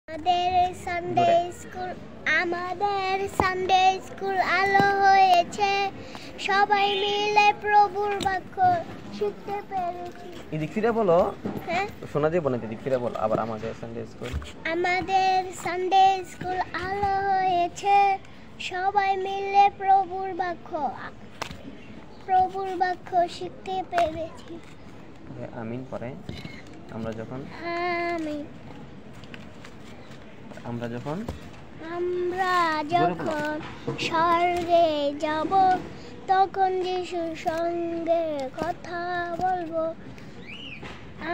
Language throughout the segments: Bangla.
আমাদের সানডে স্কুল আলো হয়েছে, সবাই মিলে প্রভুর বাক্য শিখতে পেরেছি। এদিক ফিরে বলো। হ্যাঁ, শোনা যাবে না, এদিক ফিরে বলো আবার। আমাদের সানডে স্কুল আলো হয়েছে, সবাই মিলে প্রভুর বাক্য শিখতে পেরেছি। আমিন পরে আমরা যখন স্বর্গে যাব, তখন যিশুর সঙ্গে কথা বলবো।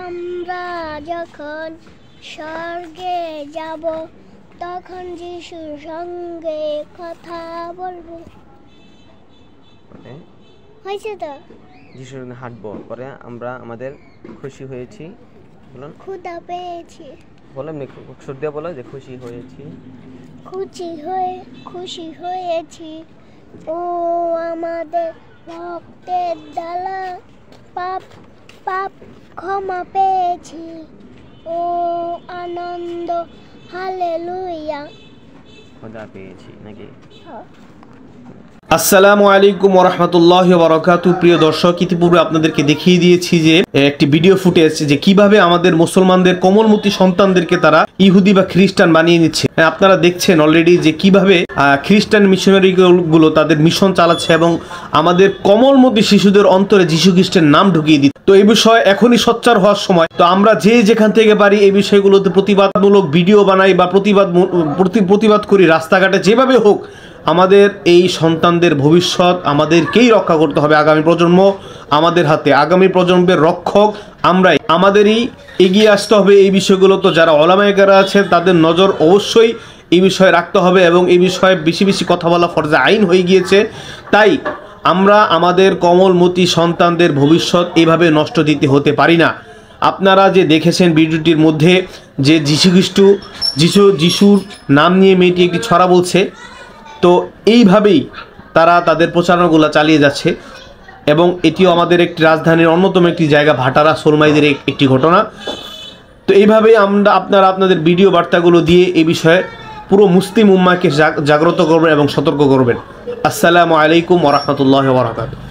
আমরা যখন স্বর্গে যাব, তখন যিশুর সঙ্গে কথা বলবো। হয়েছে তো? যিশুর সঙ্গে হাঁটবো। পরে আমরা আমাদের খুশি হয়েছি, বলুন ক্ষুধা পেয়েছি। বলো এমনি সুর দিয়ে বলো যে খুশি হয়েছি। ও আমাদের রক্তের দ্বারা পাপ ক্ষমা পেয়েছি। ও আনন্দ, হালেলুয়া। খোদা পেয়েছি নাকি? আসসালামু আলাইকুম ওয়া রাহমাতুল্লাহি ওয়া বারাকাতুহু। প্রিয় দর্শক, ইতিপূর্বে আপনাদেরকে দেখিয়ে দিয়েছি যে একটি ভিডিও ফুটেজ যে কিভাবে আমাদের মুসলমানদের কোমলমতি সন্তানদেরকে তারা ইহুদি বা খ্রিস্টান বানিয়ে নিচ্ছে। আপনারা দেখছেন অলরেডি যে কিভাবে খ্রিস্টান মিশনারি গুলো তাদের মিশন চালাচ্ছে এবং আমাদের কোমলমতি শিশুদের অন্তরে যীশু খ্রিস্টের নাম ঢুকিয়ে দিচ্ছে। তো এই বিষয়ে এখনই সোচ্চার হওয়ার সময়। তো আমরা যে যেখান থেকে পারি এই বিষয়গুলোতে প্রতিবাদমূলক ভিডিও বানাই বা প্রতিবাদ করি রাস্তাঘাটে, যেভাবে হোক আমাদের এই সন্তানদের ভবিষ্যৎ আমাদেরকেই রক্ষা করতে হবে। আগামী প্রজন্ম আমাদের হাতে, আগামী প্রজন্মের রক্ষক আমরাই। আমাদেরই এগিয়ে আসতে হবে এই বিষয়গুলো। তো যারা ওলামায়ে আছে তাদের নজর অবশ্যই এই বিষয়ে রাখতে হবে এবং এই বিষয়ে বেশি বেশি কথা বলা ফরজে আইন হয়ে গিয়েছে। তাই আমরা আমাদের কোমলমতি সন্তানদের ভবিষ্যৎ এইভাবে নষ্ট দিতে হতে পারি না। আপনারা যে দেখেছেন ভিডিওটির মধ্যে যে যিশুর নাম নিয়ে মেয়েটি একটি ছড়া বলছে, তো এইভাবেই তারা তাদের প্রচারণাগুলো চালিয়ে যাচ্ছে এবং এটিও আমাদের একটি রাজধানীর অন্যতম একটি জায়গা ভাটারা সোলমাইদের একটি ঘটনা। তো এইভাবেই আপনারা আপনাদের ভিডিও বার্তাগুলো দিয়ে এই বিষয়ে পুরো মুসলিম উম্মাহকে জাগ্রত করবেন এবং সতর্ক করবেন। আসসালামু আলাইকুম ওয়া রাহমাতুল্লাহি ওয়া বারাকাতুহু।